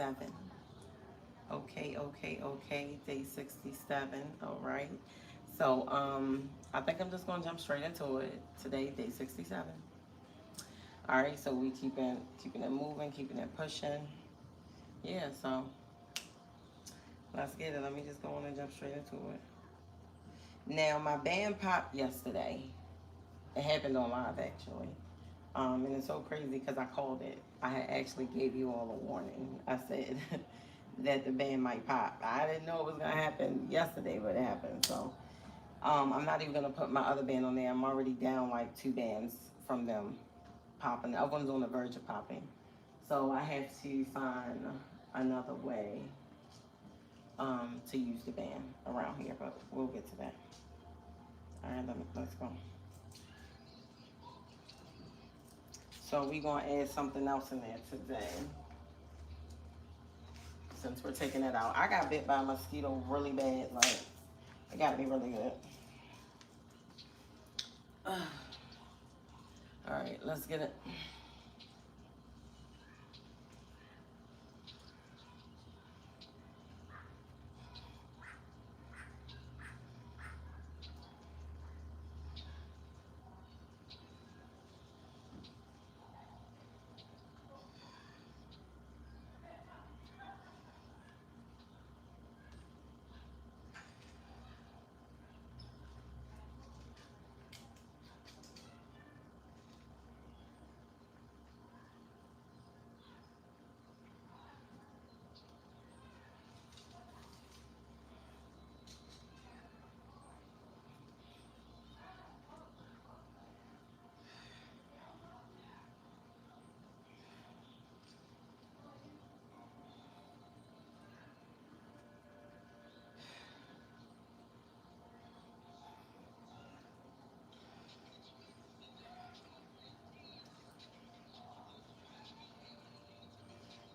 67. Okay, okay, okay. Day 67. All right. So, I think I'm just gonna jump straight into it. Today, day 67. All right. So we keeping it moving, keeping it pushing. Yeah. So let's get it. Let me just go on and jump straight into it. Now, my band popped yesterday. It happened on live actually. And it's so crazy because I called it. I had actually gave you all a warning. I said that the band might pop. I didn't know it was gonna happen yesterday, but it happened. So I'm not even gonna put my other band on there. I'm already down like 2 bands from them popping. The other one's on the verge of popping. So I have to find another way to use the band around here, but we'll get to that. All right, let's go. So we're gonna add something else in there today. Since we're taking it out, I got bit by a mosquito really bad. Like it got me really good. All right, let's get it.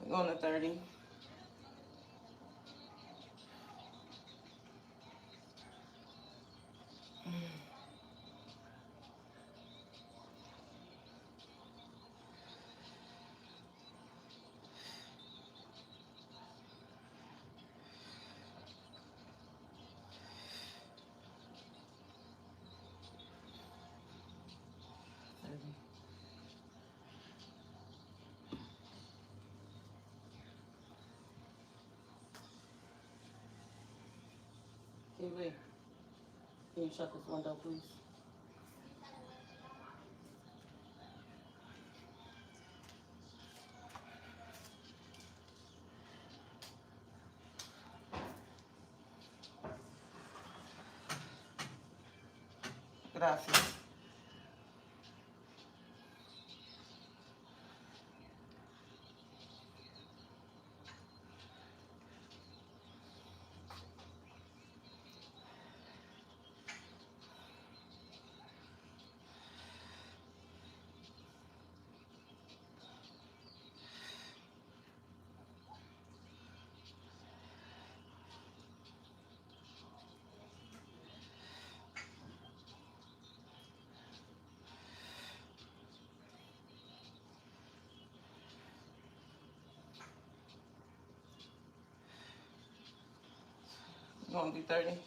We're going to 30. TV, can you shut this window, please? Gracias. 30?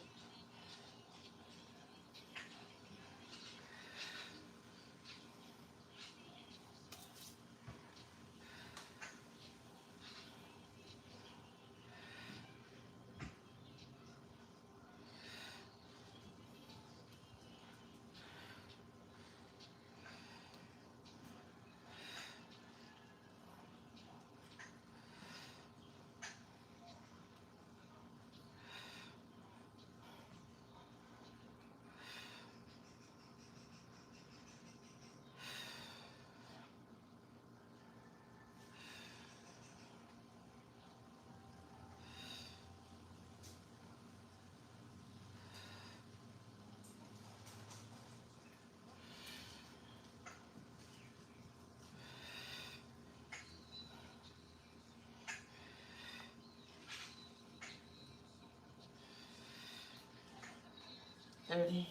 30.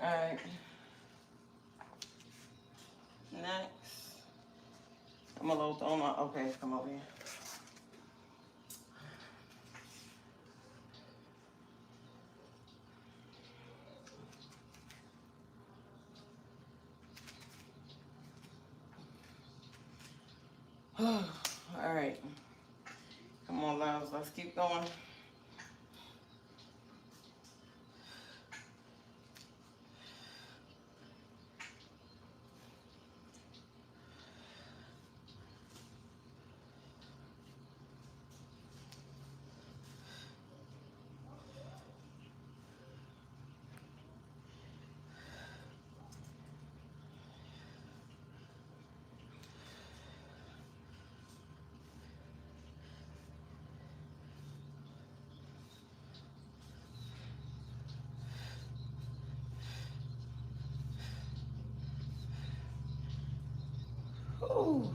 All right. next. I'm a little thrown off. Okay, come over here. All right. Come on, loves. Let's keep going. Ooh.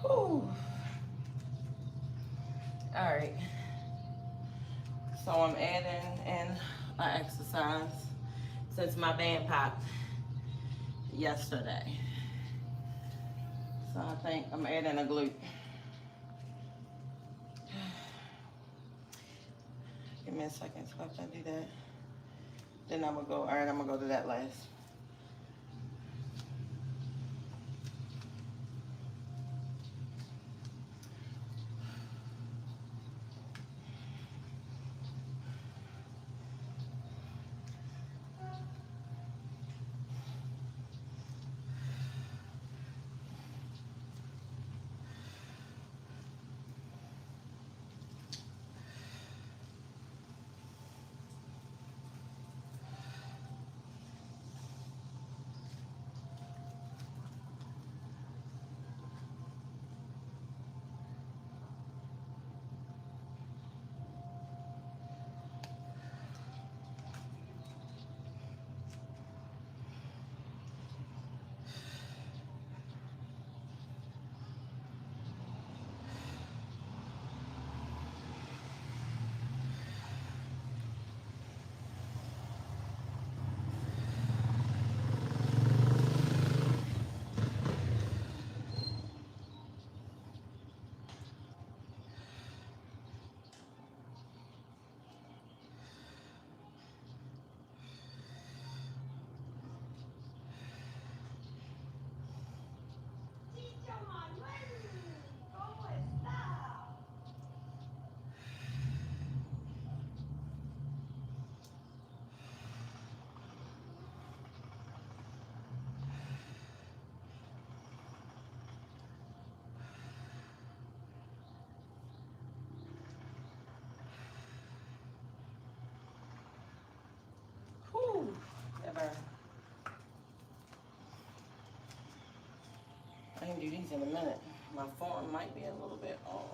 Ooh. All right. So I'm adding in an exercise since my band popped yesterday. So I think I'm adding a glute. Give me a second. So after I do that, then I'm gonna go. All right, I'm gonna go to that last. Whew. Never. I can do these in a minute. My form might be a little bit off.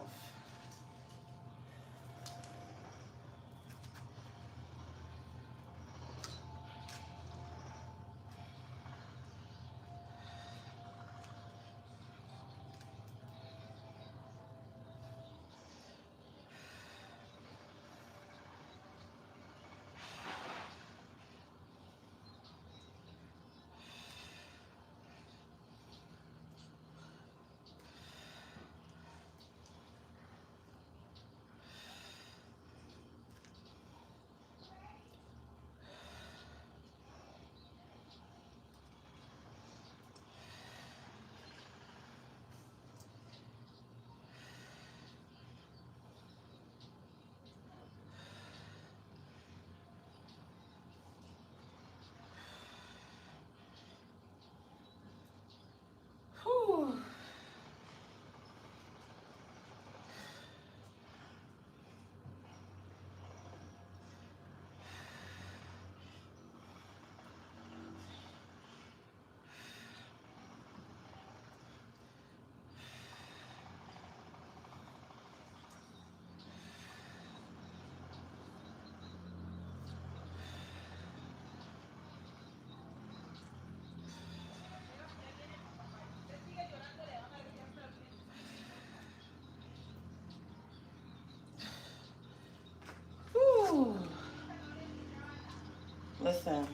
listen.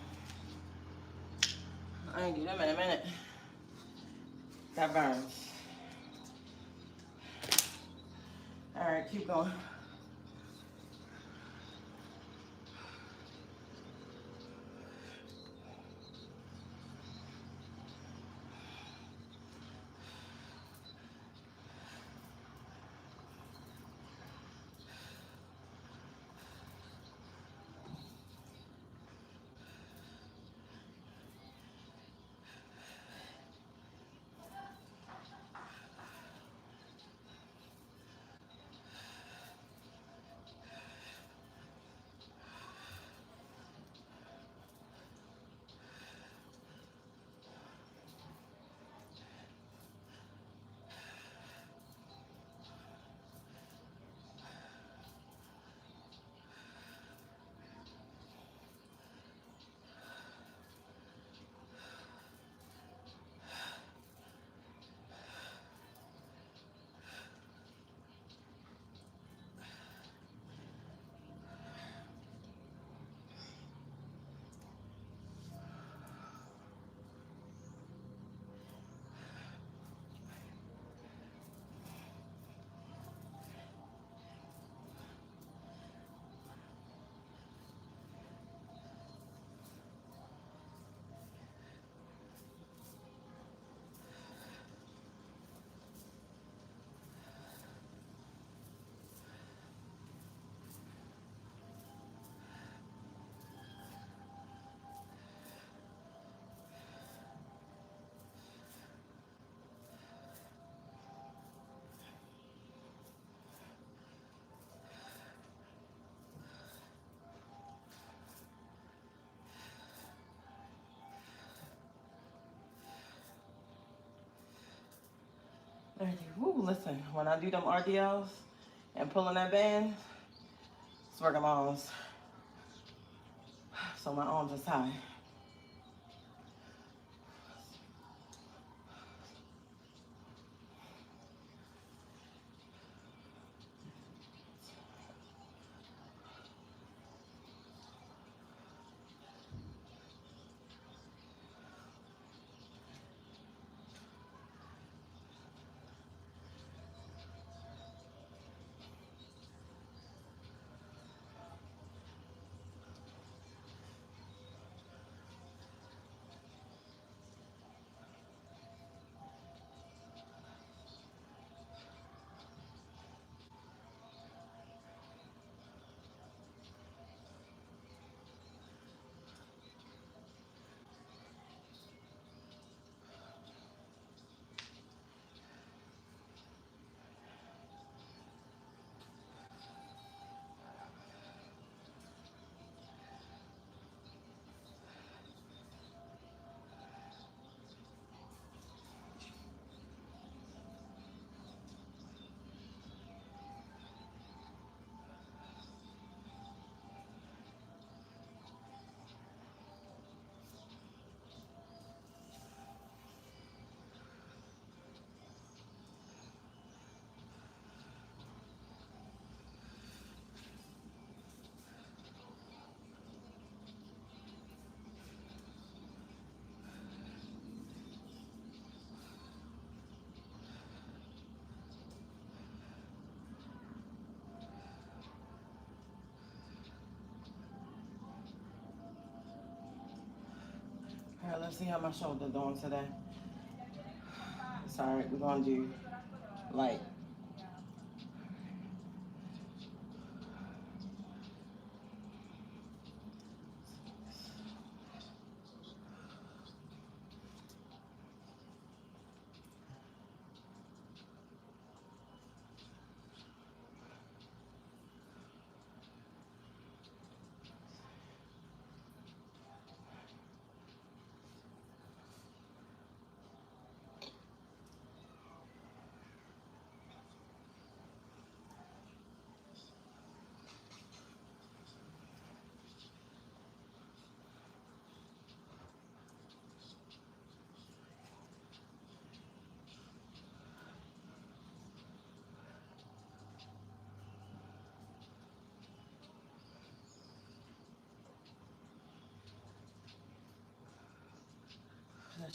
I ain't do them in a minute. That burns. All right, keep going. Woo, listen, when I do them RDLs and pulling that band, it's working my arms. So my arms is high. All right, let's see how my shoulder doing today. Sorry, we're gonna do light.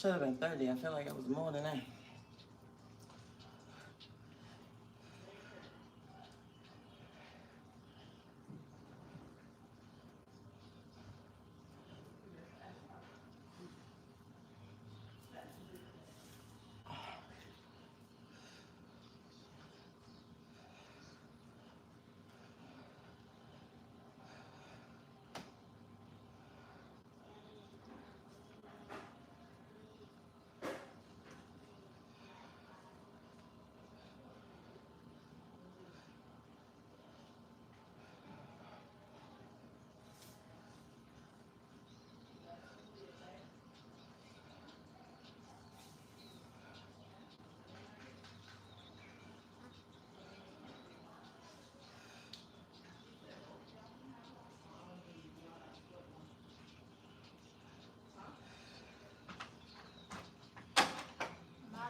Should have been 30. I feel like it was more than that.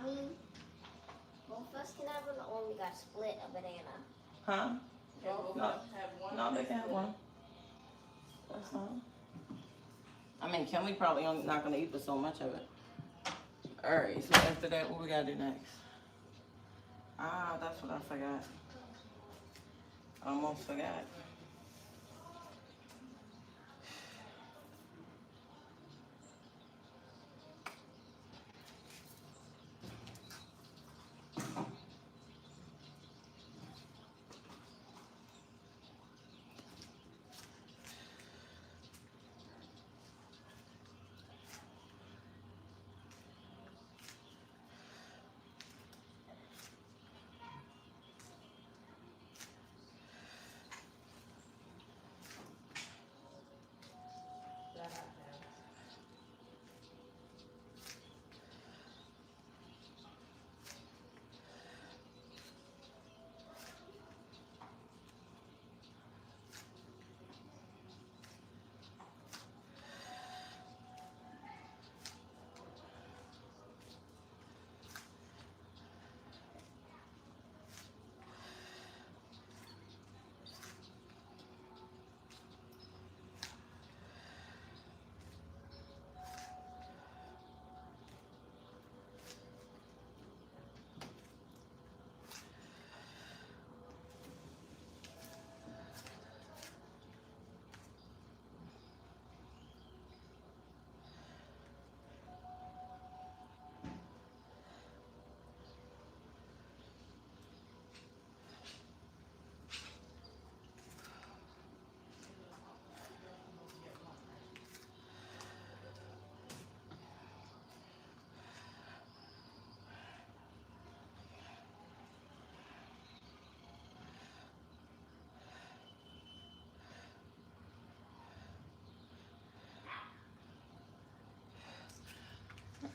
Mommy, both of us can have one, or we got split a banana. Huh? Both No, no, they can have one. That's fine. I mean, Kelly probably not gonna eat but so much of it. All right. So after that, what we gotta do next? Ah, that's what I forgot. Almost forgot.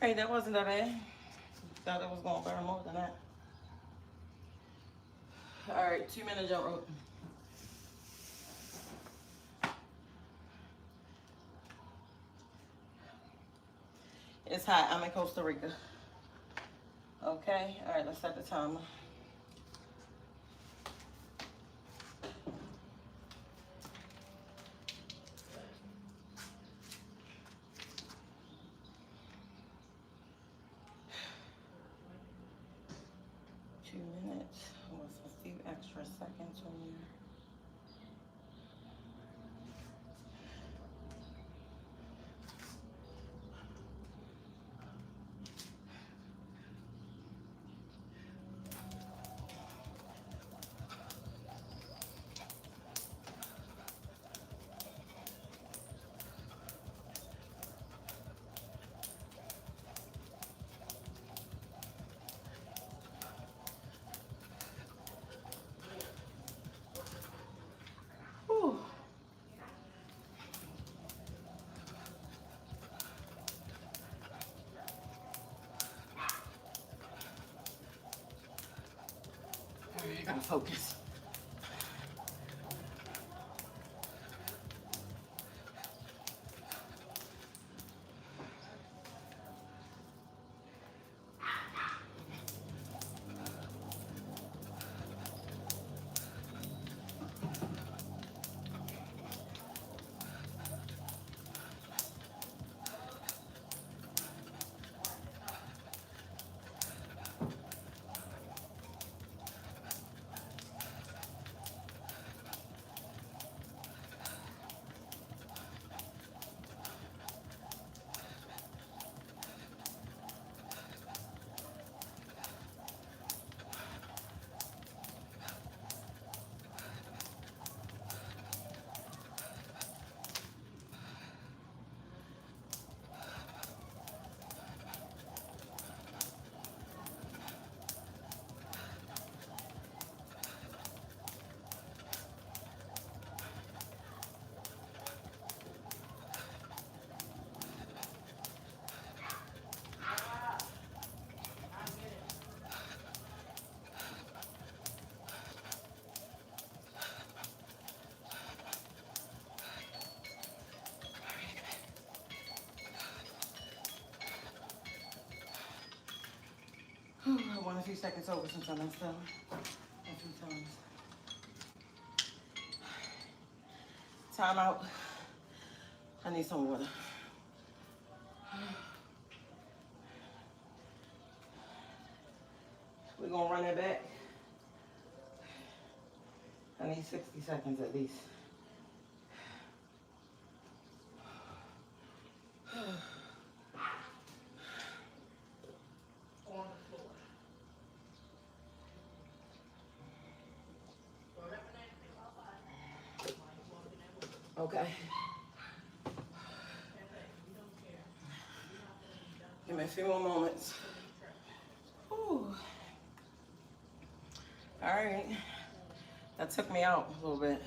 Hey, that wasn't that bad. Thought it was gonna burn more than that. All right, 2 minute jump rope. It's hot. I'm in Costa Rica. Okay. All right. Let's set the timer. What's a few extra seconds on here? Whew. All right, I gotta focus. few seconds over since I'm still a few times. Time out. I need some water. We're gonna run it back. I need 60 seconds at least. Okay. Give me a few more moments. Whew. All right. That took me out a little bit.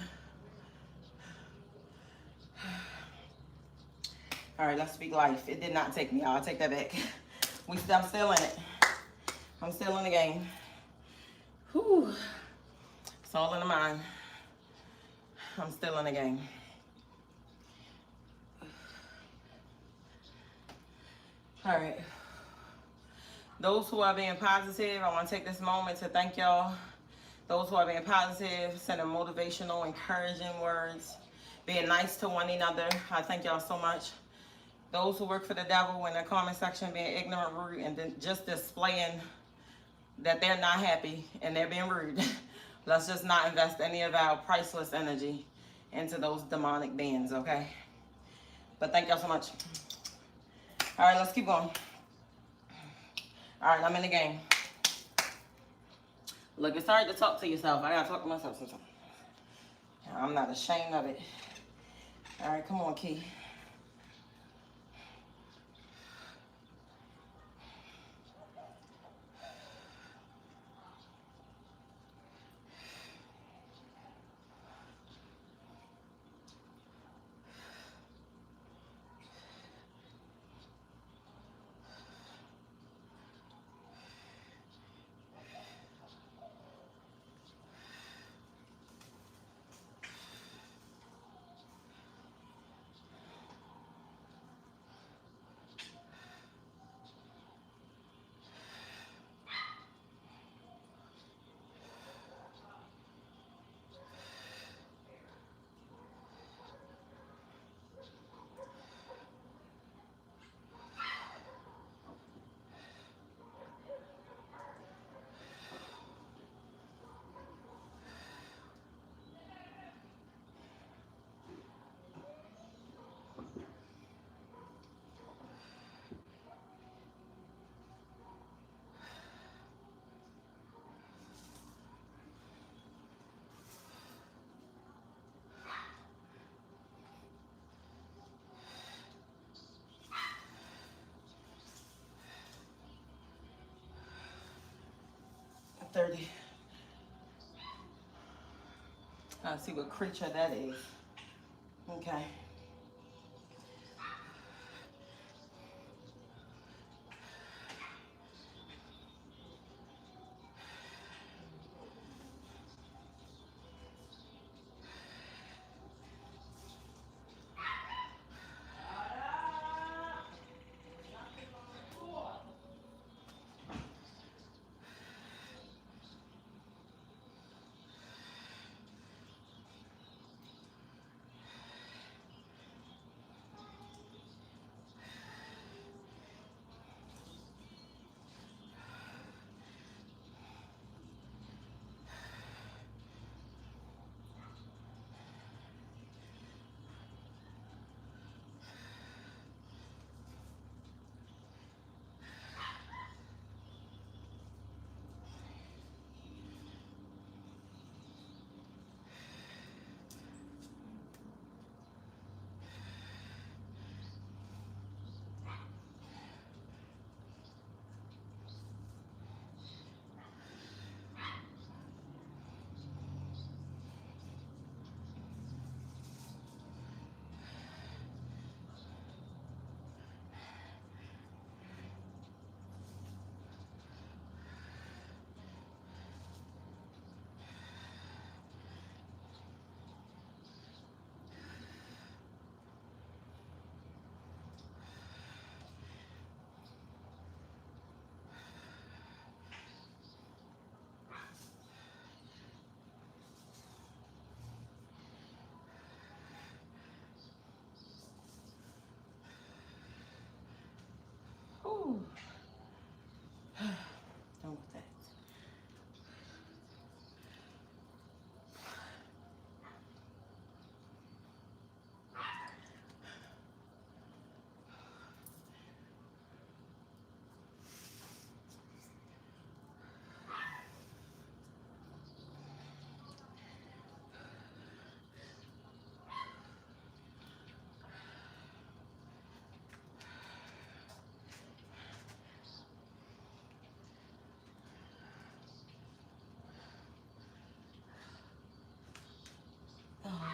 All right, let's speak life. It did not take me out. I'll take that back. I'm still in it. I'm still in the game. Whew. It's all in the mind. I'm still in the game. All right. Those who are being positive, I want to take this moment to thank y'all. Those who are being positive, sending motivational, encouraging words, being nice to one another. I thank y'all so much. Those who work for the devil in the comment section, being ignorant, rude, and then just displaying that they're not happy and they're being rude. Let's just not invest any of our priceless energy into those demonic beings, okay? But thank y'all so much. All right, let's keep going. All right, I'm in the game. Look, it's hard to talk to yourself. I gotta talk to myself sometimes. I'm not ashamed of it. All right, come on, Key. I'm 30. Let's see what creature that is. Okay.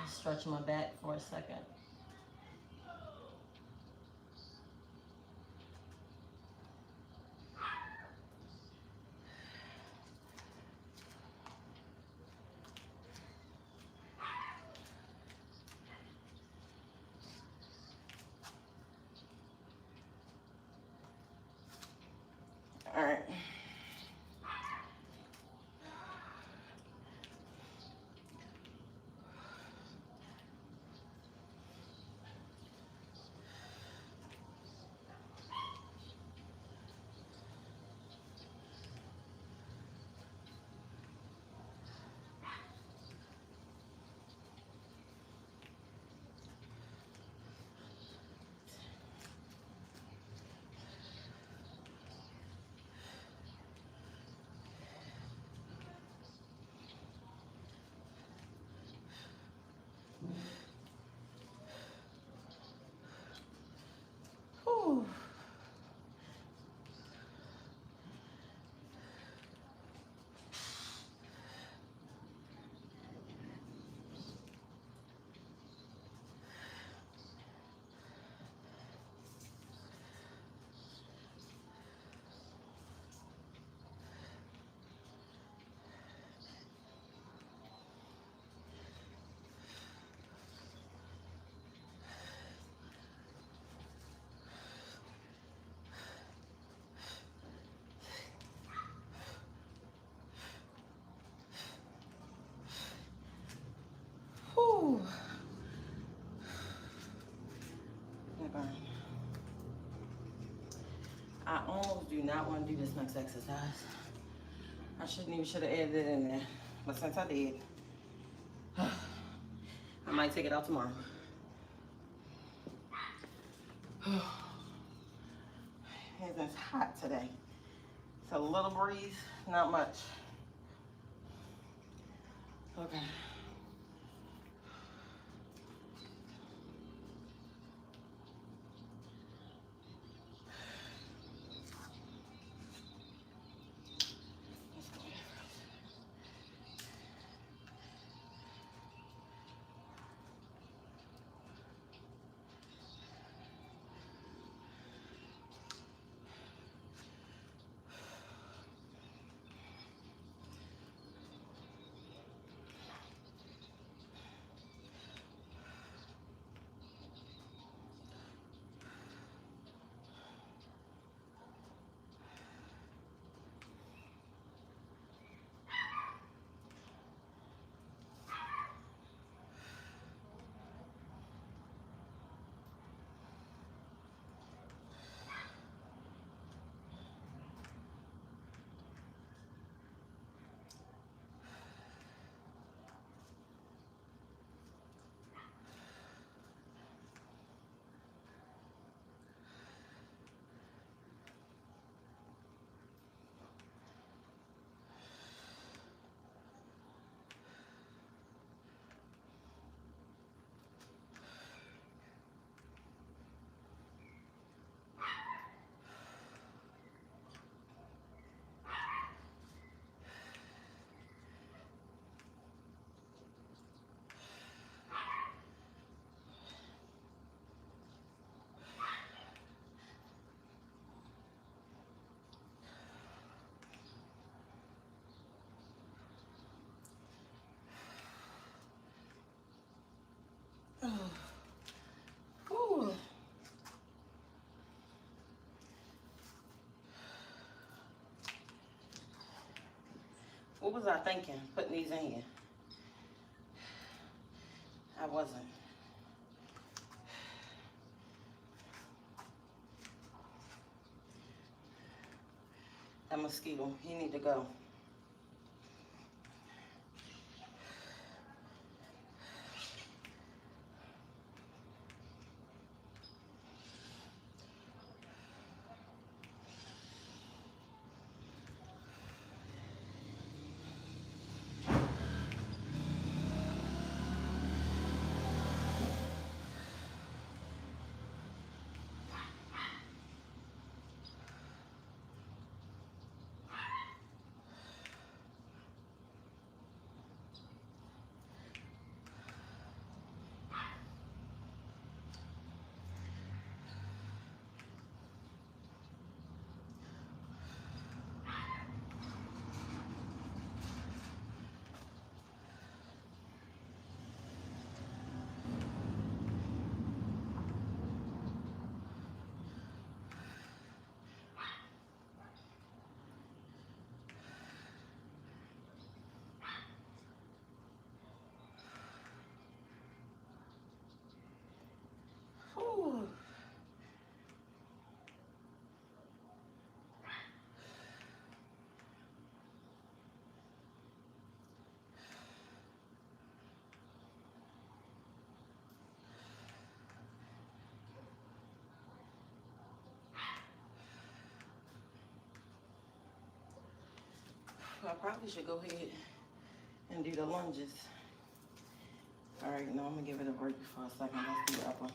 Stretch my back for a second. All right. Whew. Whew. Okay. I almost do not want to do this next exercise. I should have added it in there. But since I did, I might take it out tomorrow. It's hot today. It's a little breeze, not much. Okay. Whew. What was I thinking, putting these in here? I wasn't. That mosquito, he need to go. I probably should go ahead and do the lunges. All right, now I'm gonna give it a break for a second. Let's do the upper.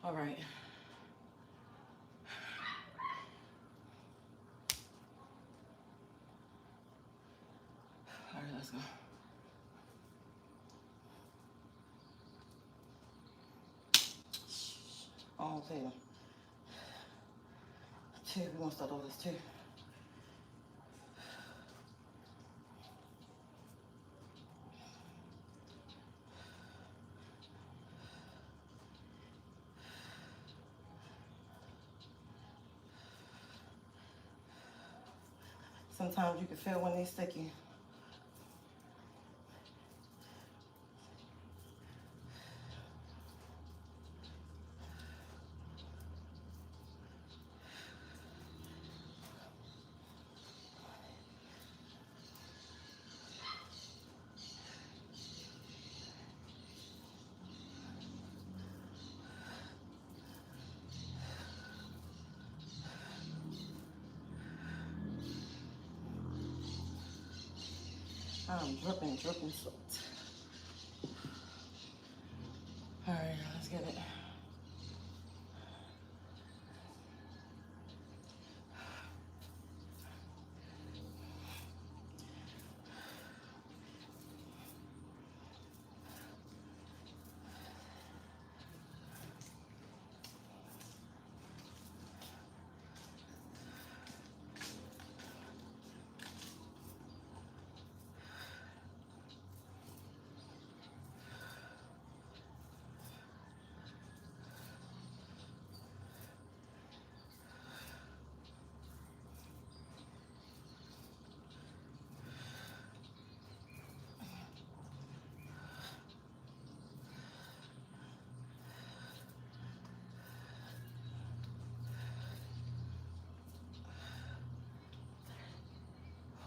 All right. All right, let's go. Oh, Taylor. Two, we're gonna start over this too. Sometimes you can feel when they sticky. I'm dripping sweat. All right, let's get it.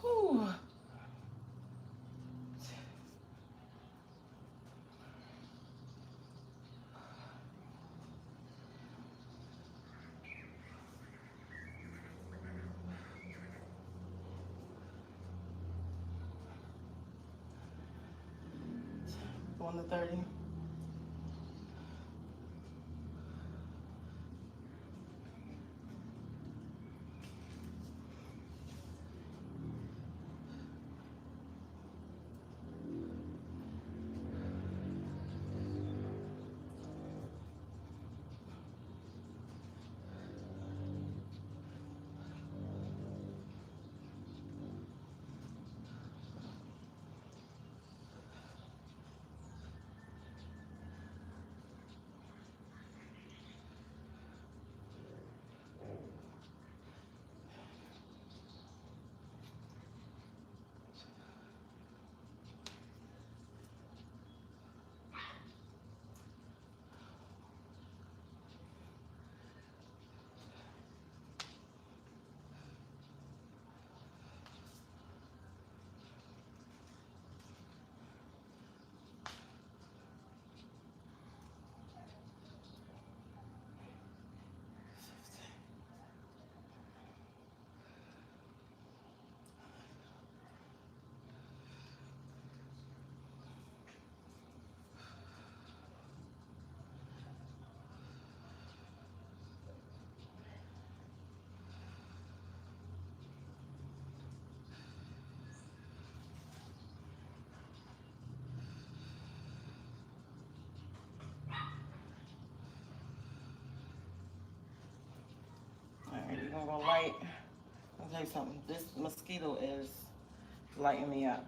Whew. Going to 30. All right, we're gonna go light. I'll tell you something. This mosquito is lighting me up.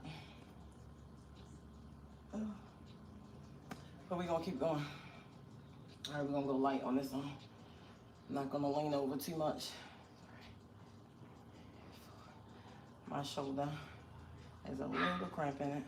But we're gonna keep going. All right, we're gonna go light on this one. I'm not gonna lean over too much. My shoulder has a little cramp in it.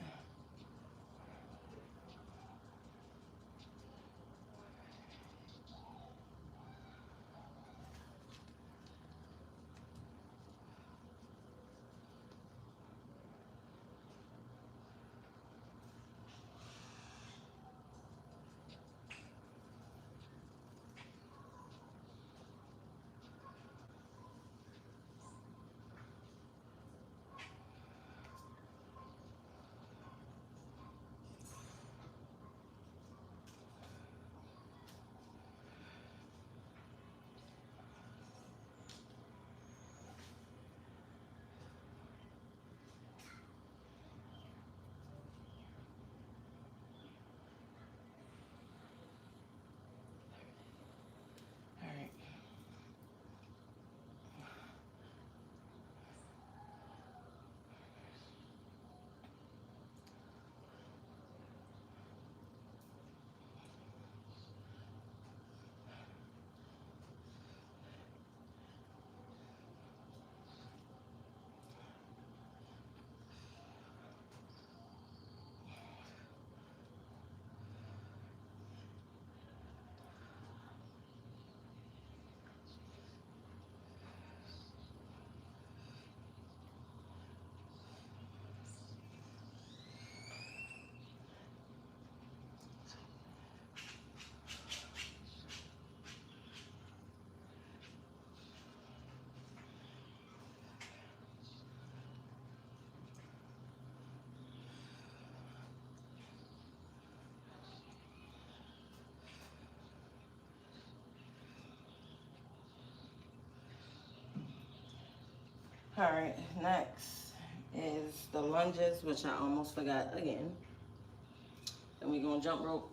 All right, next is the lunges, which I almost forgot again. Then we're gonna jump rope.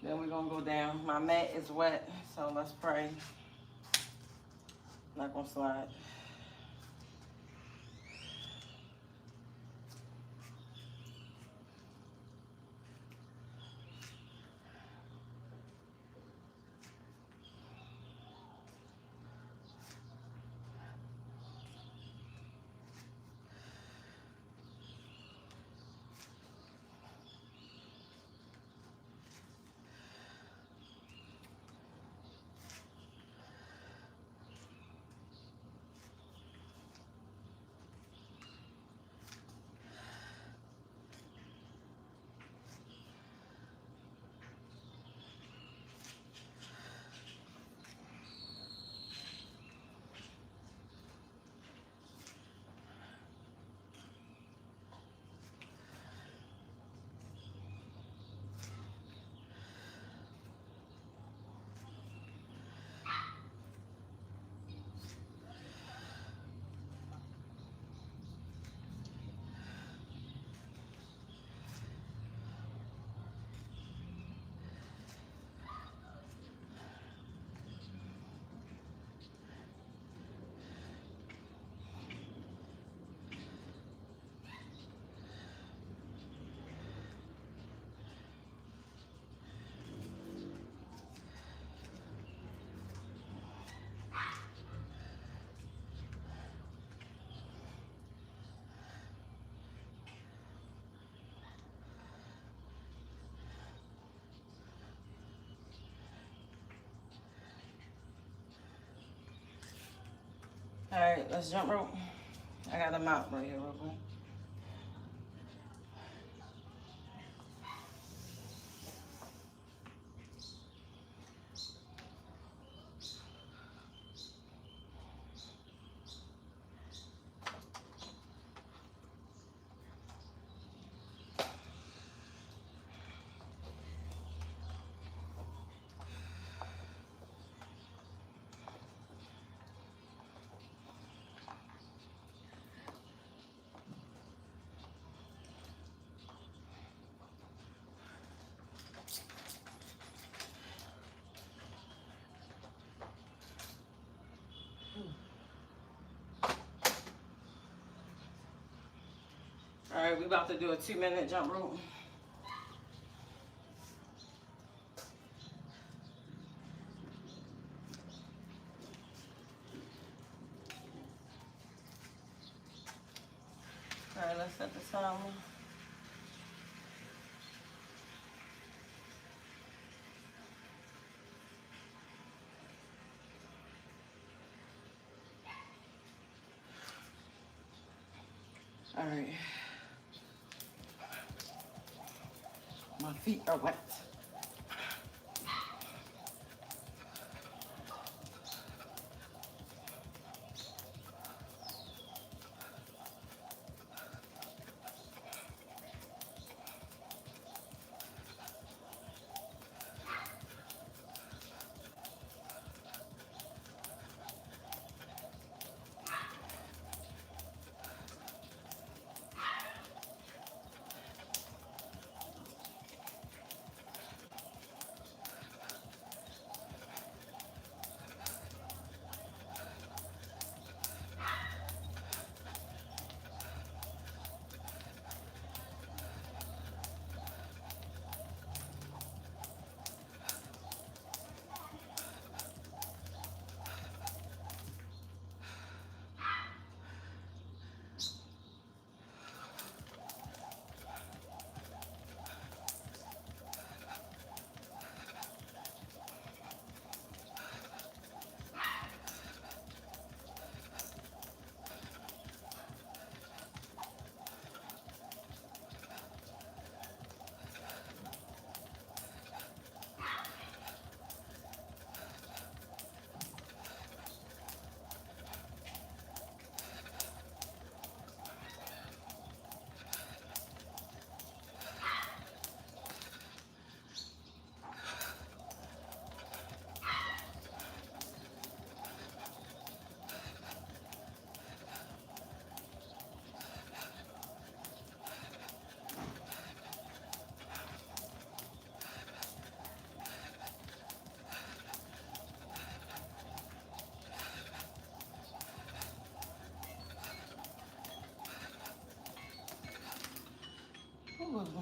Then we're gonna go down. My mat is wet, so let's pray. Not gonna slide. All right, let's jump rope. I got a mop right here, real quick. All right, we about to do a 2-minute jump rope. All right, let's set the timer. All right. My feet are wet.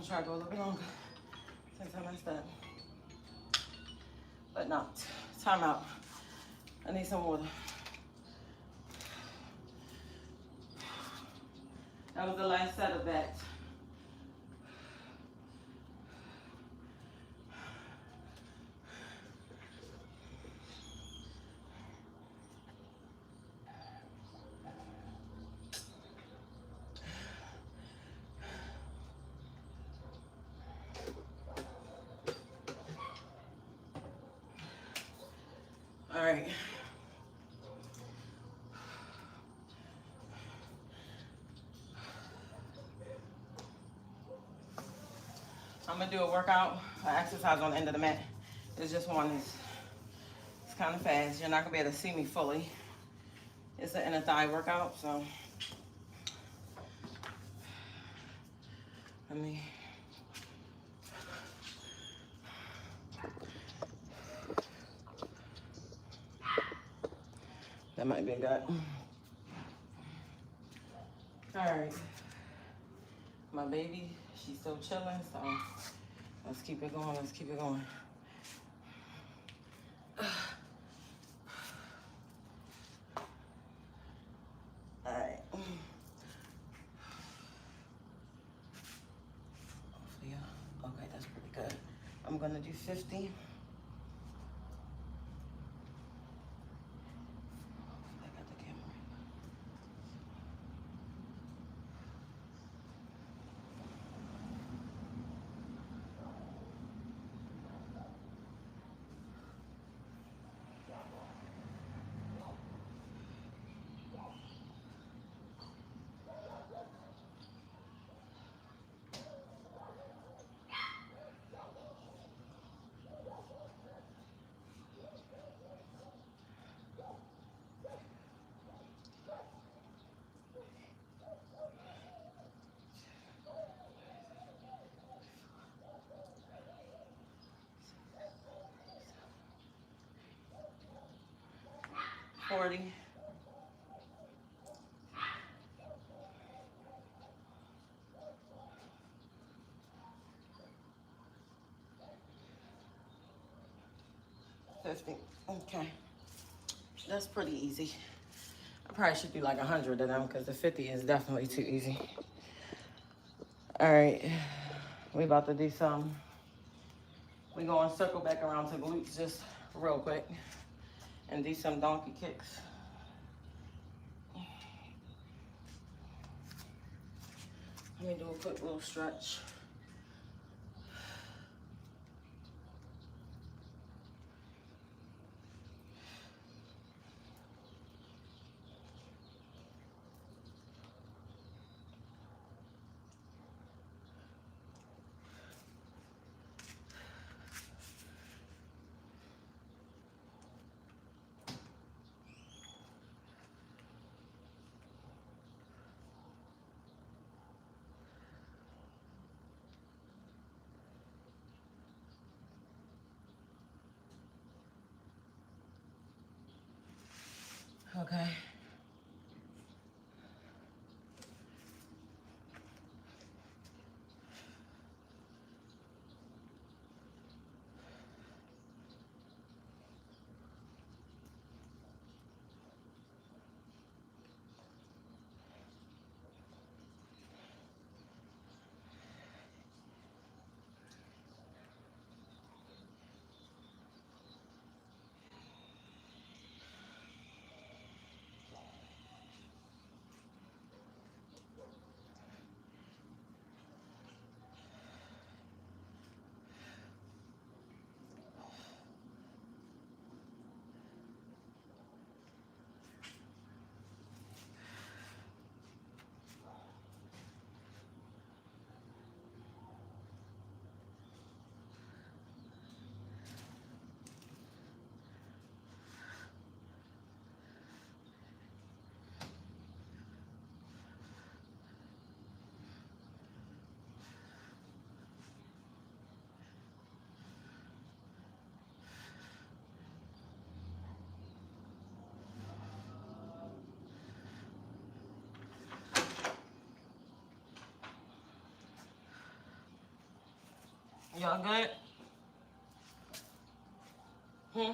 gonna try to go a little bit longer since I messed up. But no, time out. I need some water. That was the last set of that. All right. I'm gonna do a workout, an exercise on the end of the mat. It's just one. It's kind of fast. You're not gonna be able to see me fully. It's an inner thigh workout, so let me. That might be good. All right. My baby, she's still chilling, so let's keep it going. Let's keep it going. All right. Yeah. Okay, that's pretty good. I'm gonna do 50. I got the camera. 40. 50. Okay. That's pretty easy. I probably should do like 100 of them because the 50 is definitely too easy. All right. We about to do some. We gonna circle back around to glutes just real quick and do some donkey kicks. Let me do a quick little stretch. Okay. Y'all good? Hmm?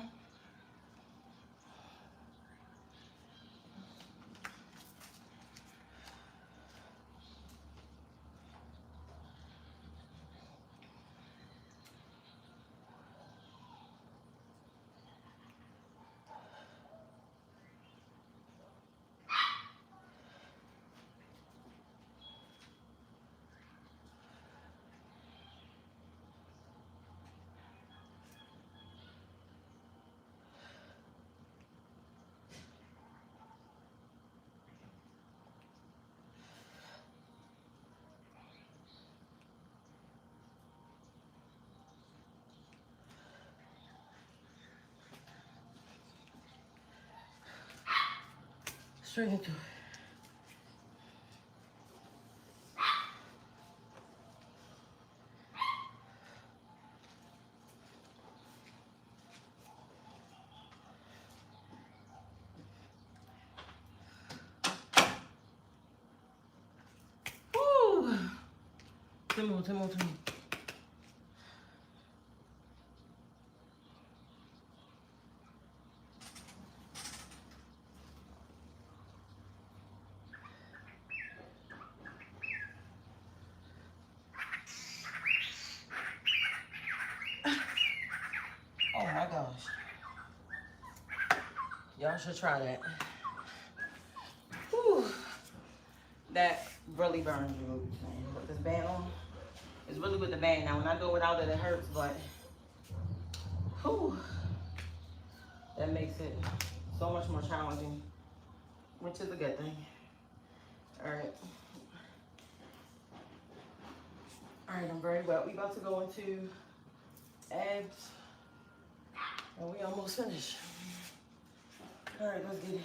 Straight into it. Woo! 10 more, 10 more, 10 more. Oh my gosh. Y'all should try that. Whew. That really burns your glutes, man. With this band on, it's really with the band. Now, when I do it without it, it hurts, but whew, that makes it so much more challenging, which is a good thing. All right. All right, I'm very well. We about to go into abs, and we almost finished. All right, let's get it.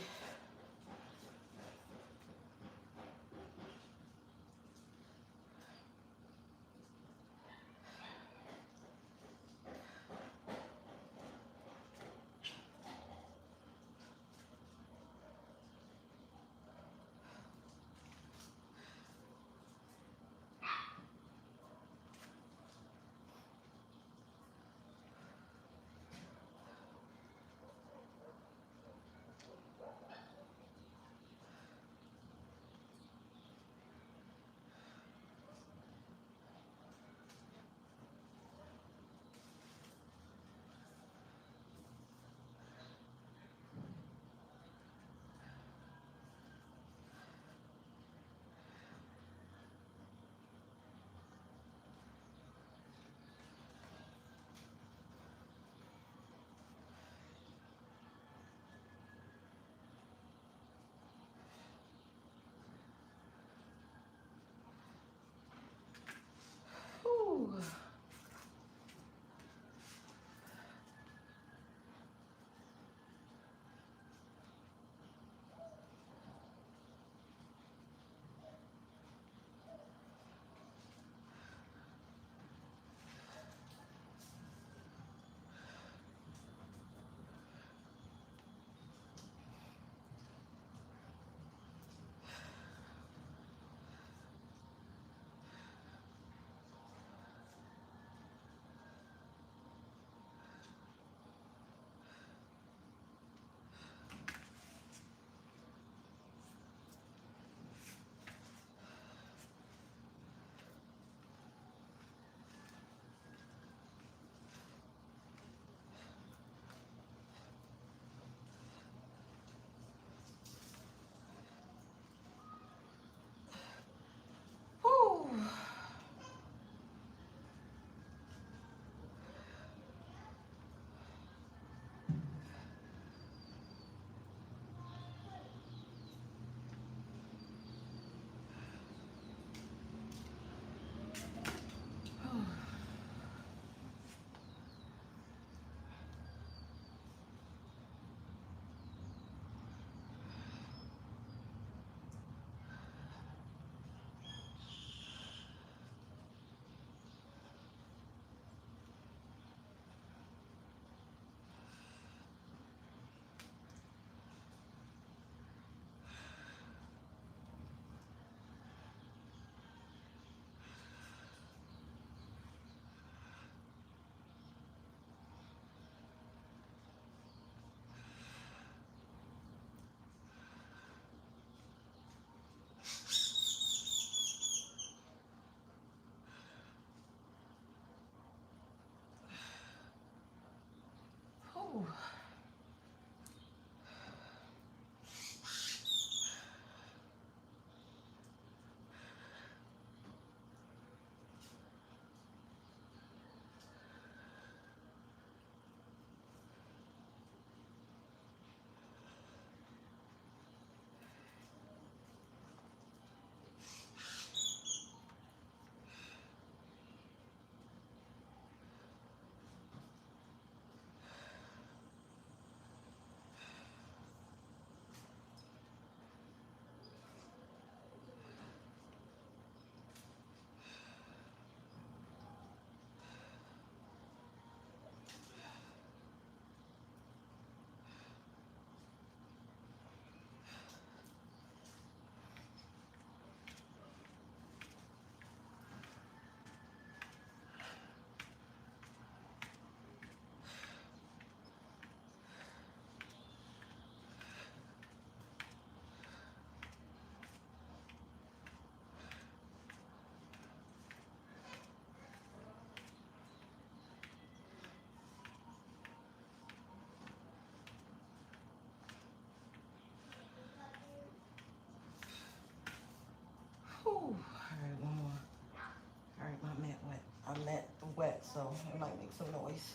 so it might make some noise.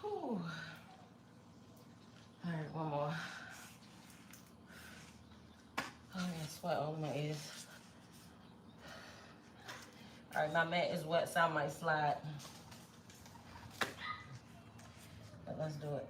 Whew. All right, one more. Oh, yeah, sweat on my ears. All right, my mat is wet, so I might slide. But let's do it.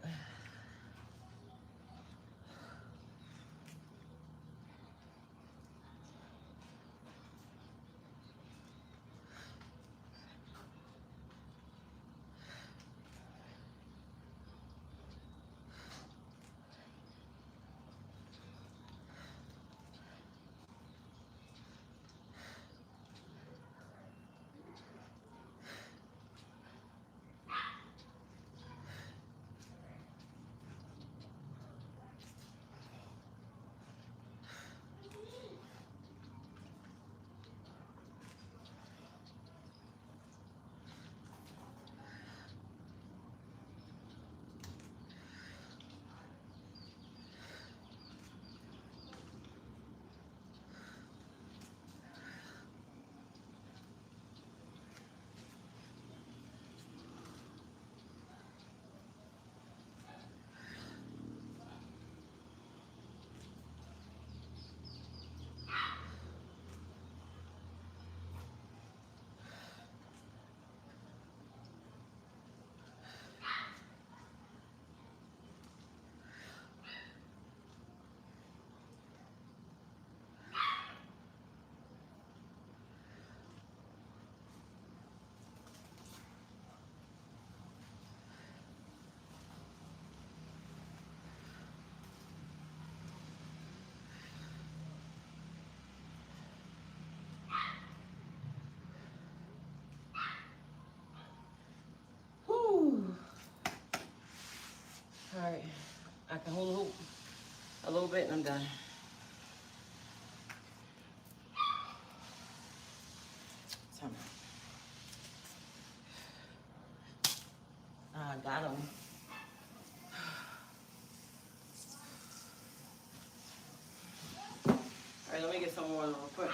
Whew. All right, I can hold a hoop a little bit and I'm done. Time out. I got him. All right, let me get some more real quick.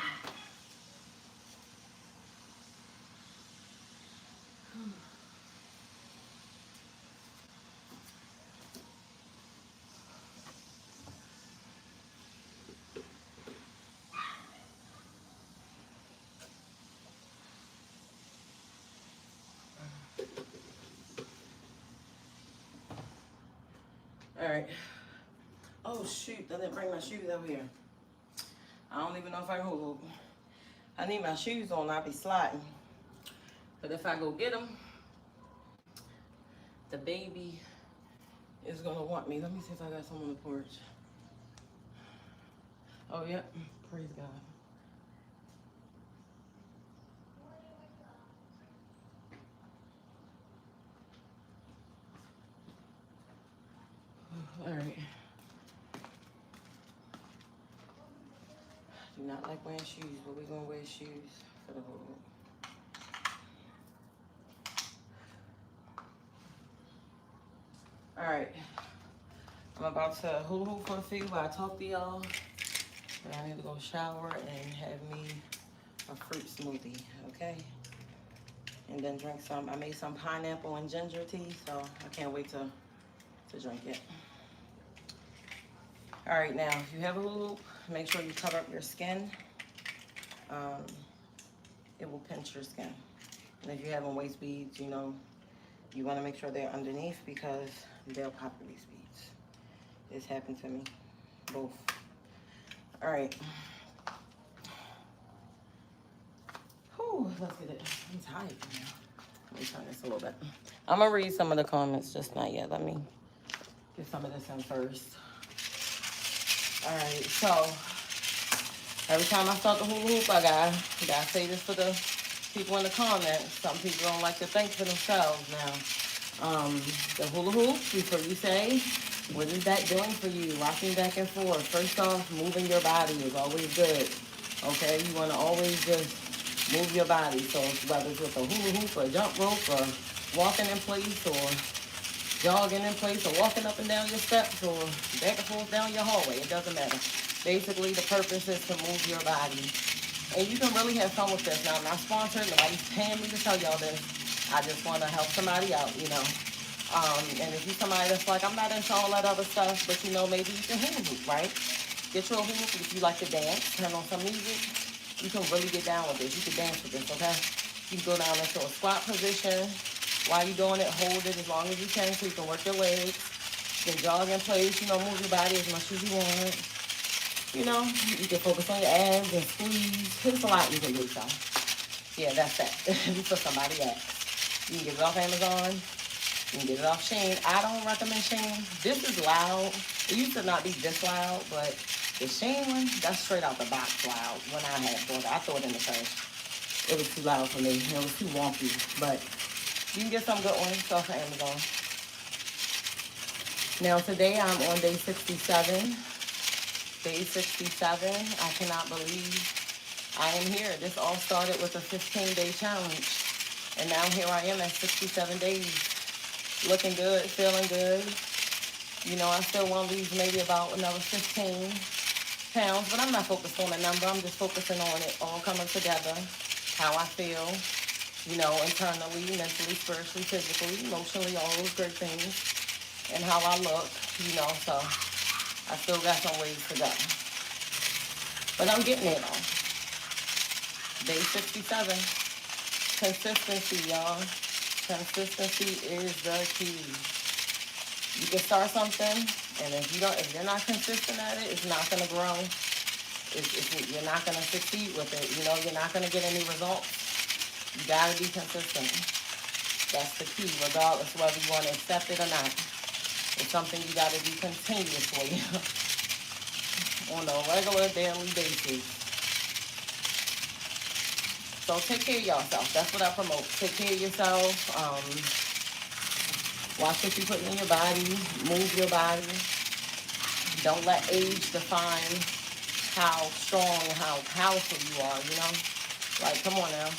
All right. Oh shoot, I didn't bring my shoes over here. I don't even know if I can hold. I need my shoes on, I'll be sliding. But if I go get them, the baby is gonna want me. Let me see if I got some on the porch. Oh, yeah, praise God. All right. Do not like wearing shoes, but we're gonna wear shoes for the road. All right. I'm about to hula hoop for a few while I talk to y'all. But I need to go shower and have me a fruit smoothie, okay? And then drink some. I made some pineapple and ginger tea, so I can't wait to drink it. All right, now, if you have a hula hoop, make sure you cover up your skin. It will pinch your skin. And if you're having waist beads, you know, you want to make sure they're underneath because they'll pop your waist beads. It's happened to me, both. All right. Whew, let's get it. I'm tired now. Let me turn this a little bit. I'm going to read some of the comments, just not yet. Let me get some of this in first. All right, so every time I start the hula hoop, I gotta say this for the people in the comments. Some people don't like to think for themselves now. The hula hoop, before you say, what is that doing for you? Rocking back and forth. First off, moving your body is always good. Okay, you want to always just move your body. So whether it's with a hula hoop or a jump rope or walking in place or jogging in place or walking up and down your steps or back and forth down your hallway, it doesn't matter. Basically, the purpose is to move your body. And you can really have fun with this. Now, I'm not sponsored. Nobody's paying me to tell y'all this. I just want to help somebody out, you know. And if you're somebody that's like, I'm not into all that other stuff, but, you know, maybe you can hula hoop, right? Get you a hula hoop if you like to dance. Turn on some music. You can really get down with this. You can dance with this, okay? You can go down into a squat position. While you're doing it, hold it as long as you can so you can work your legs. You can jog in place, you know, move your body as much as you want. You know, you can focus on your abs and squeeze. There's a lot you can do, so. Yeah, that's that. For somebody else. You can get it off Amazon. You can get it off Shein. I don't recommend Shein. This is loud. It used to not be this loud, but the Shein one, that's straight out the box loud. When I had bought it, I threw it in the trash. It was too loud for me. It was too wonky, but you can get some good ones off of Amazon. Now today I'm on day 67. Day 67. I cannot believe I am here. This all started with a 15-day challenge. And now here I am at 67 days. Looking good, feeling good. You know, I still want to lose maybe about another 15 pounds, but I'm not focused on the number. I'm just focusing on it all coming together. How I feel. You know, internally, mentally, spiritually, physically, emotionally, all those great things. And how I look, you know, so I still got some ways to go. But I'm getting it on. Day 67. Consistency, y'all. Consistency is the key. You can start something, and if you're not consistent at it, it's not gonna grow. You're not gonna succeed with it. You know, you're not gonna get any results. You gotta be consistent. That's the key, regardless whether you want to accept it or not. It's something you gotta do continuously on a regular daily basis. So take care of yourself. That's what I promote. Take care of yourself. Watch what you put in your body. Move your body. Don't let age define how strong and how powerful you are, you know? Like, come on now.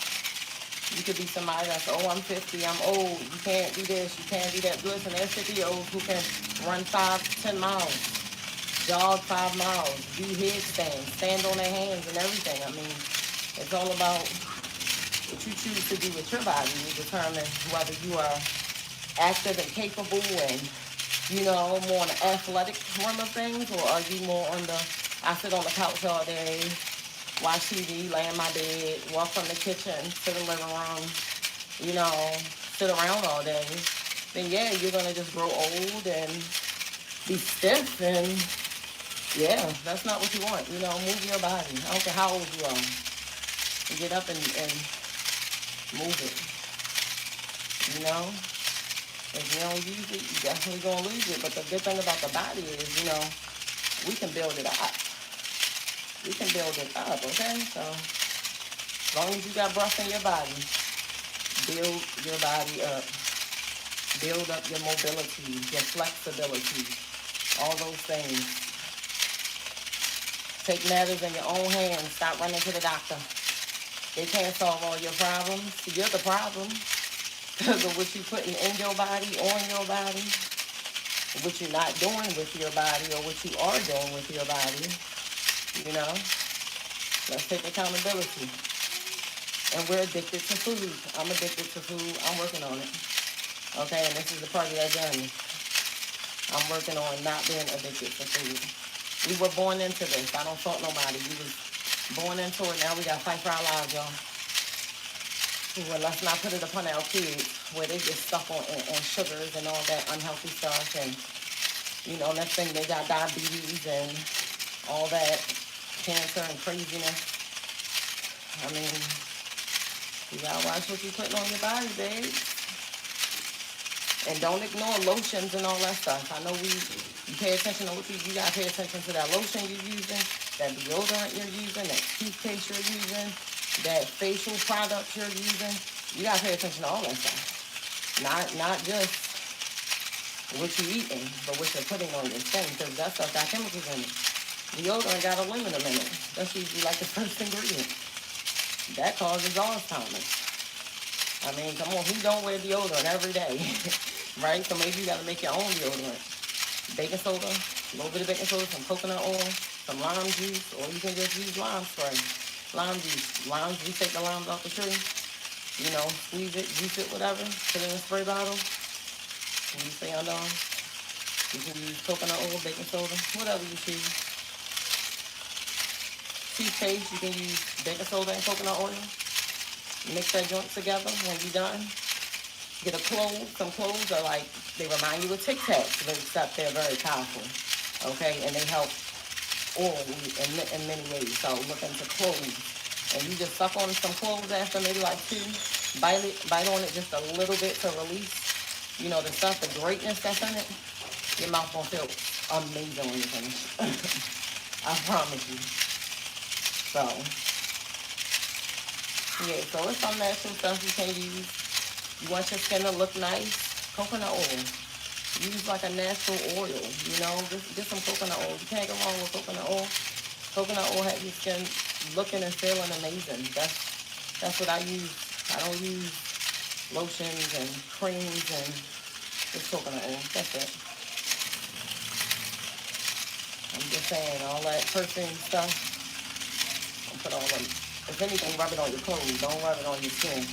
You could be somebody that's, oh, I'm 50, I'm old. You can't do this, you can't do that. Listen, there's 50-year-olds who can run 5 to 10 miles, jog 5 miles, do headstands, stand on their hands and everything. I mean, it's all about what you choose to do with your body. You determine whether you are active and capable and, you know, more on the athletic realm of things, or are you more on the, I sit on the couch all day, watch TV, lay in my bed, walk from the kitchen to the living room, you know, sit around all day, then yeah, you're going to just grow old and be stiff, and yeah, that's not what you want. You know, move your body. I don't care how old you are. You get up and move it. You know, if you don't use it, you're definitely going to lose it. But the good thing about the body is, you know, we can build it up. We can build it up, okay? So, as long as you got breath in your body, build your body up. Build up your mobility, your flexibility, all those things. Take matters in your own hands. Stop running to the doctor. They can't solve all your problems. You're the problem because of what you're putting in your body, on your body. what you're not doing with your body or what you are doing with your body. You know, let's take accountability. And we're addicted to food. I'm addicted to food. I'm working on it. Okay, and this is a part of that journey. I'm working on not being addicted to food. We were born into this. I don't fault nobody. We was born into it. Now we got to fight for our lives, y'all. Well, let's not put it upon our kids where they get stuck on sugars and all that unhealthy stuff. And, you know, next thing they got diabetes and all that cancer and craziness. I mean, you gotta watch what you're putting on your body, babe. And don't ignore lotions and all that stuff. I know you pay attention to what you gotta pay attention to that lotion you're using, that deodorant you're using, that toothpaste you're using, that facial product you're using. You gotta pay attention to all that stuff. Not just what you're eating, but what you're putting on your skin, because that stuff got chemicals in it. Deodorant got aluminum in it. That's usually like the first ingredient. That causes Alzheimer's. I mean, come on, who don't wear deodorant every day? Right? So maybe you got to make your own deodorant. Baking soda, a little bit of baking soda, some coconut oil, some lime juice, or you can just use lime spray. Lime juice. Limes, you take the limes off the tree, you know, squeeze it, juice it, whatever, put it in a spray bottle, and you stay under. You can use coconut oil, baking soda, whatever you choose. Toothpaste, you can use baking soda and coconut oil. Mix that joint together when you're done. Get a clove. Some cloves are like, they remind you of Tic Tacs, except they're very powerful. Okay, and they help orally in many ways. So look into cloves. And you just suck on some cloves after maybe like 2. Bite on it just a little bit to release, you know, the stuff, the greatness that's in it. Your mouth gonna feel amazing when you finish. I promise you. So, yeah, so it's some natural stuff you can use. You want your skin to look nice? Coconut oil. Use like a natural oil, you know? Just get some coconut oil. You can't go wrong with coconut oil. Coconut oil has your skin looking and feeling amazing. That's what I use. I don't use lotions and creams and just coconut oil. That's it. I'm just saying, all that perfume stuff, I'll put all them. If anything, rub it on your clothes. Don't rub it on your skin.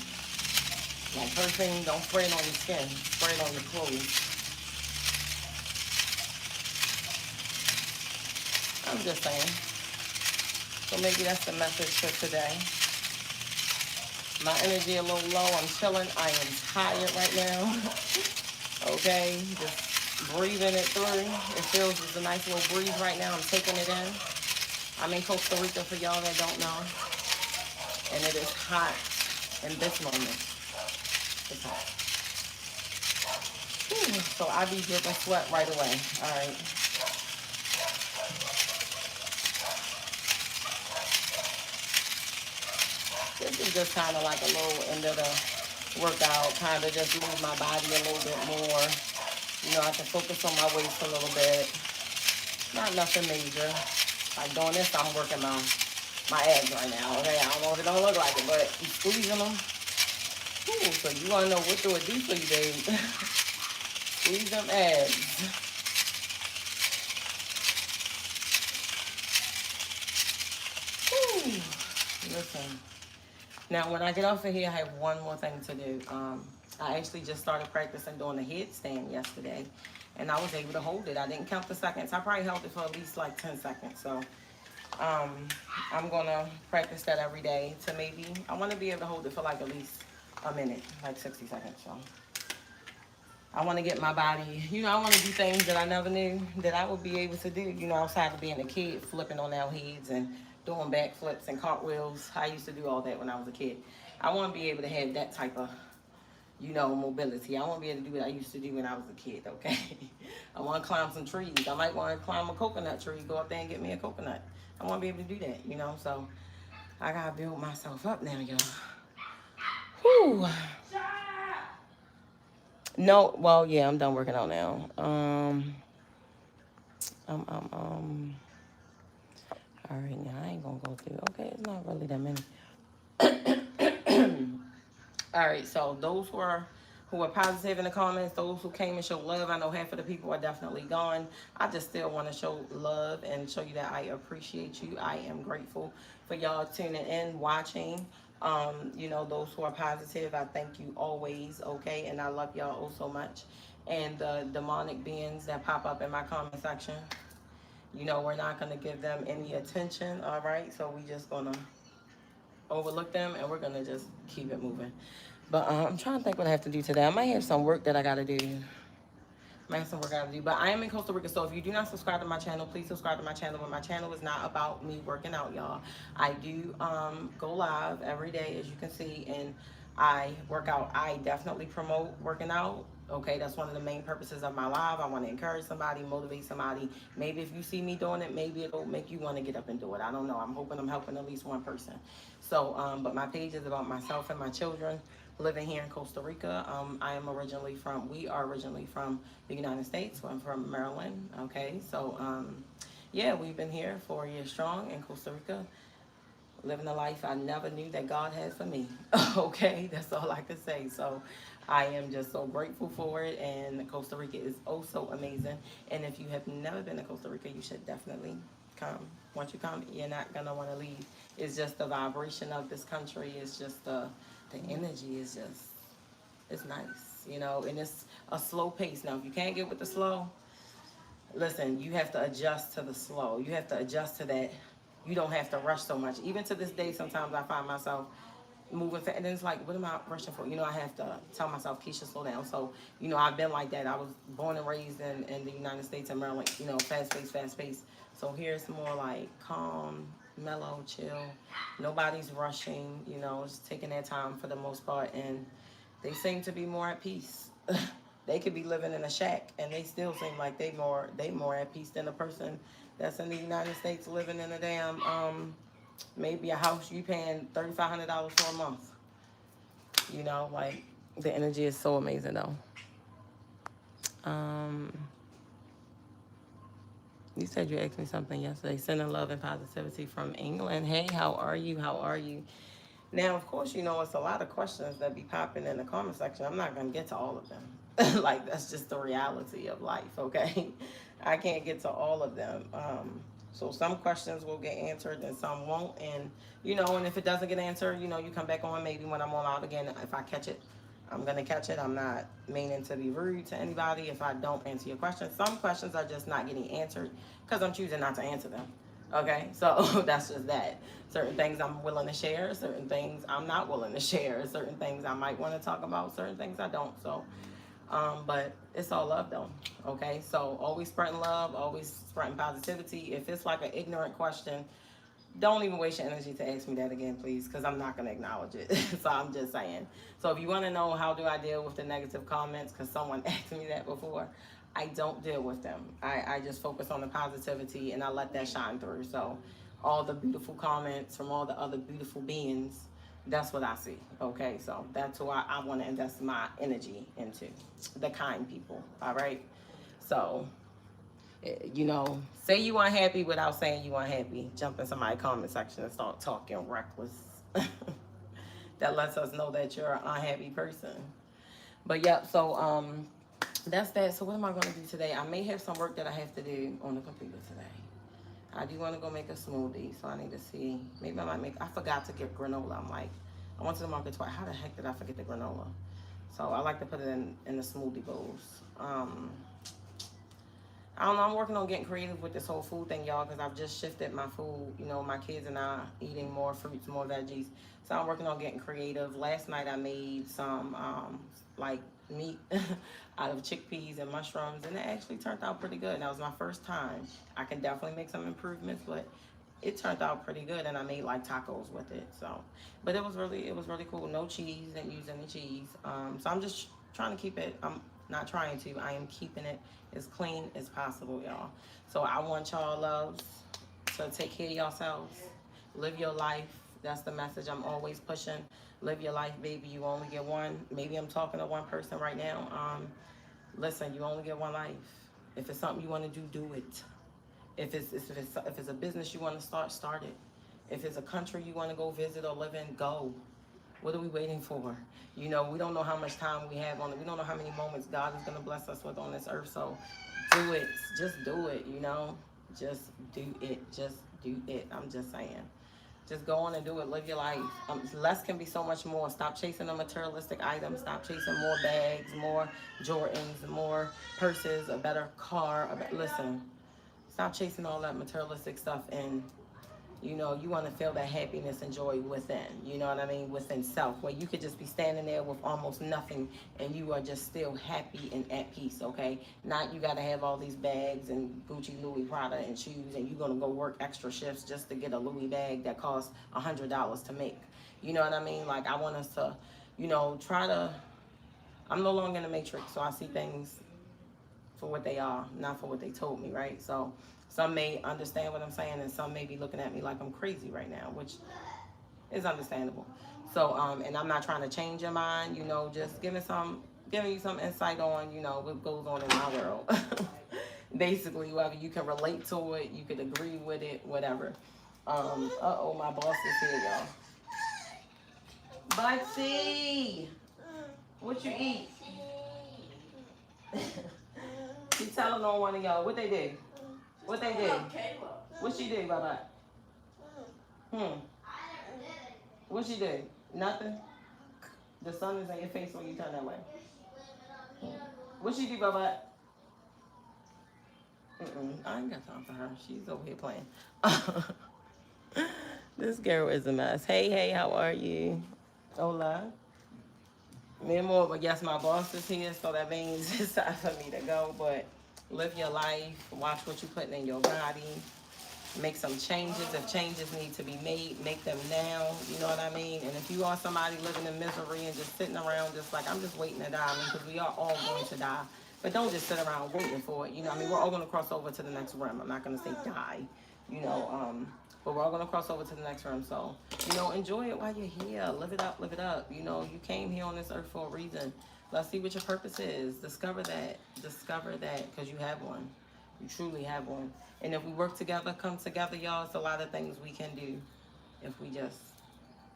Like perfume, don't spray it on your skin. Spray it on your clothes. I'm just saying. So maybe that's the message for today. My energy a little low. I'm chilling. I am tired right now. Okay, just breathing it through. It feels just a nice little breeze right now. I'm taking it in. I'm in Costa Rica for y'all that don't know. And it is hot in this moment. It's hot. So I be dripping sweat right away. All right. This is just kind of like a little end of the workout. Kind of just move my body a little bit more. You know, I can focus on my waist a little bit. Not nothing major. Like doing this, I'm working my abs right now. Okay, I don't know if it don't look like it, but you squeezing them. Ooh, so you want to know what do it do for you, baby. Squeeze them abs. Ooh, listen. Now, when I get off of here, I have one more thing to do. I actually just started practicing doing a headstand yesterday, and I was able to hold it. I didn't count the seconds. I probably held it for at least like 10 seconds. So I'm going to practice that every day to maybe, I want to be able to hold it for like at least a minute, like 60 seconds. So I want to get my body, you know, I want to do things that I never knew that I would be able to do, you know, outside of being a kid, flipping on our heads and doing backflips and cartwheels. I used to do all that when I was a kid. I want to be able to have that type of, you know, mobility. I want to be able to do what I used to do when I was a kid, okay? I want to climb some trees. I might want to climb a coconut tree, go up there and get me a coconut. I want to be able to do that, you know? So I got to build myself up now, y'all. Whew. No, well, yeah, I'm done working out now. All right, now I ain't gonna go through. Okay, it's not really that many. All right, so those were who are positive in the comments, those who came and showed love. I know half of the people are definitely gone. I just still want to show love and show you that I appreciate you. I am grateful for y'all tuning in, watching. You know, those who are positive, I thank you always, okay? And I love y'all oh so much. And the demonic beings that pop up in my comment section, you know, we're not going to give them any attention, all right? So we just going to overlook them and we're going to just keep it moving. But I'm trying to think what I have to do today. I might have some work that I got to do. Might have some work I got to do. But I am in Costa Rica, so if you do not subscribe to my channel, please subscribe to my channel. But my channel is not about me working out, y'all. I do go live every day, as you can see, and I work out. I definitely promote working out. Okay, that's one of the main purposes of my live. I want to encourage somebody, motivate somebody. Maybe if you see me doing it, maybe it'll make you want to get up and do it. I don't know. I'm hoping I'm helping at least one person. So, but my page is about myself and my children living here in Costa Rica. We are originally from the United States. I'm from Maryland. Okay, so yeah, we've been here 4 years strong in Costa Rica, living the life I never knew that God had for me. Okay, that's all I can say. So I am just so grateful for it, and Costa Rica is oh so amazing. And if you have never been to Costa Rica, you should definitely come. Once you come, you're not gonna want to leave. It's just the vibration of this country. It's just the energy is just, it's nice, you know, and it's a slow pace. Now, if you can't get with the slow, listen, you have to adjust to the slow. You have to adjust to that. You don't have to rush so much. Even to this day, sometimes I find myself moving fast, and then it's like, what am I rushing for? You know, I have to tell myself, Keisha, slow down. So, you know, I've been like that. I was born and raised in the United States and Maryland, you know, fast pace. So here's more like calm, mellow, chill. Nobody's rushing, you know, it's taking their time for the most part, and they seem to be more at peace. They could be living in a shack and they still seem like they more at peace than a person that's in the United States living in a damn maybe a house you paying $3,500 for a month. You know, like the energy is so amazing though. You said you asked me something yesterday. Sending love and positivity from England. Hey, how are you? How are you? Now, of course, you know, it's a lot of questions that be popping in the comment section. I'm not going to get to all of them. Like, that's just the reality of life, okay? I can't get to all of them. So some questions will get answered and some won't. And, you know, and if it doesn't get answered, you know, you come back on maybe when I'm on live again. If I catch it, I'm going to catch it. I'm not meaning to be rude to anybody if I don't answer your question. Some questions are just not getting answered because I'm choosing not to answer them. Okay, so that's just that. Certain things I'm willing to share, certain things I'm not willing to share, certain things I might want to talk about, certain things I don't. So, but it's all love though. Okay, so always spreading love, always spreading positivity. If it's like an ignorant question, don't even waste your energy to ask me that again, please, because I'm not going to acknowledge it. So I'm just saying. So if you want to know how do I deal with the negative comments, because someone asked me that before, I don't deal with them. I just focus on the positivity and I let that shine through. So all the beautiful comments from all the other beautiful beings, that's what I see. Okay, so that's who I want to invest my energy into, the kind people. All right, so you know, say you unhappy without saying you unhappy. Jump in somebody's comment section and start talking reckless. That lets us know that you're an unhappy person. But yep, so that's that. So what am I going to do today? I may have some work that I have to do on the computer today. I do want to go make a smoothie, so I need to see. Maybe I might make, I forgot to get granola. I'm like, I went to the market twice. How the heck did I forget the granola? So I like to put it in the smoothie bowls. I don't know, I'm working on getting creative with this whole food thing, y'all, because I've just shifted my food. You know, my kids and I eating more fruits, more veggies. So I'm working on getting creative. Last night I made some, like, meat out of chickpeas and mushrooms, and it actually turned out pretty good. And that was my first time. I can definitely make some improvements, but it turned out pretty good, and I made, like, tacos with it. So, but it was really cool. No cheese, didn't use any cheese. So I'm just trying to keep it, I'm not trying to, I am keeping it as clean as possible, y'all. So I want y'all loves to take care of yourselves, live your life. That's the message I'm always pushing. Live your life, baby. You only get one. Maybe I'm talking to one person right now. Listen, you only get one life. If it's something you want to do, do it. If it's a business you want to start, start it. If it's a country you want to go visit or live in, go. What are we waiting for? You know, we don't know how much time we have on it. We don't know how many moments God is going to bless us with on this earth. So do it. Just do it, you know. Just do it. Just do it. I'm just saying. Just go on and do it. Live your life. Less can be so much more. Stop chasing the materialistic items. Stop chasing more bags, more Jordans, more purses, a better car. Listen, stop chasing all that materialistic stuff, and you know, you want to feel that happiness and joy within, you know what I mean, within self, where you could just be standing there with almost nothing and you are just still happy and at peace, okay? Not you got to have all these bags and Gucci, Louis, Prada, and shoes, and you're going to go work extra shifts just to get a Louis bag that costs $100 to make. You know what I mean? Like, I want us to, you know, try to, I'm no longer in the matrix, so I see things for what they are, not for what they told me, right? So some may understand what I'm saying, and some may be looking at me like I'm crazy right now, which is understandable. So, and I'm not trying to change your mind, you know, just giving you some insight on, you know, what goes on in my world. Basically, whether you can relate to it, you could agree with it, whatever. Uh-oh, my boss is here, y'all. Butsy! What you eat? She telling on one of y'all. What they did? What they did? What she did, Baba? What she did? Nothing? The sun is in your face when you turn that way. What she do, Baba? I ain't got time for her. She's over here playing. This girl is a mess. Hey, how are you? Hola. Me and more, but yes, my boss is here, so that means it's time for me to go. But live your life, watch what you're putting in your body, make some changes. If changes need to be made, make them now, you know what I mean? And if you are somebody living in misery and just sitting around just like, I'm just waiting to die, because we are all going to die. But don't just sit around waiting for it, you know what I mean? We're all going to cross over to the next realm. I'm not going to say die, you know, but we're all going to cross over to the next realm. So, you know, enjoy it while you're here. Live it up, live it up. You know, you came here on this earth for a reason. Let's see what your purpose is. Discover that, because you have one. You truly have one. And if we work together, come together, y'all, it's a lot of things we can do if we just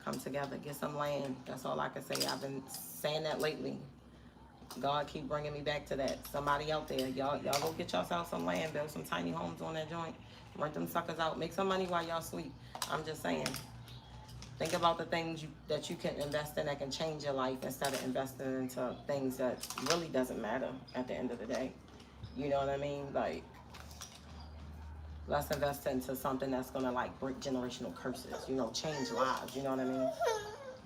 come together. Get some land. That's all I can say. I've been saying that lately. God keep bringing me back to that. Somebody out there, y'all go get yourself some land, build some tiny homes on that joint, rent them suckers out, make some money while y'all sleep. I'm just saying. Think about the things that you can invest in that can change your life, instead of investing into things that really doesn't matter at the end of the day. You know what I mean? Like, let's invest into something that's gonna like break generational curses. You know, change lives. You know what I mean?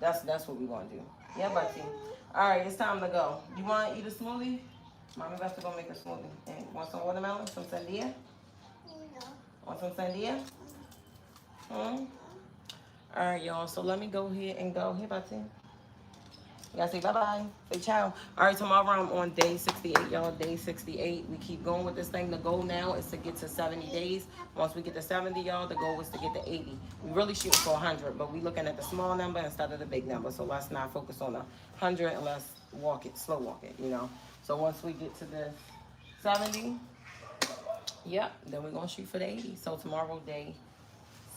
That's what we want to do. Yeah, Bucky. All right, it's time to go. You want to eat a smoothie? Mommy about to go make a smoothie. And want some watermelon? Some sandia? No. Want some sandia? All right, y'all. So let me go ahead and go. Here, Bucky. You gotta say bye-bye. Say ciao. All right, tomorrow I'm on day 68, y'all. Day 68. We keep going with this thing. The goal now is to get to 70 days. Once we get to 70, y'all, the goal is to get to 80. We really shoot for 100, but we looking at the small number instead of the big number. So let's not focus on the 100 and let's walk it, slow walk it, you know. So once we get to the 70, yep, then we're gonna shoot for the 80. So tomorrow, day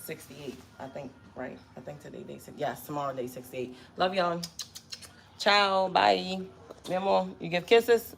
68, I think, right? I think today, day 6. Yes, tomorrow, day 68. Love y'all. Ciao, bye. Mi amor, you give kisses?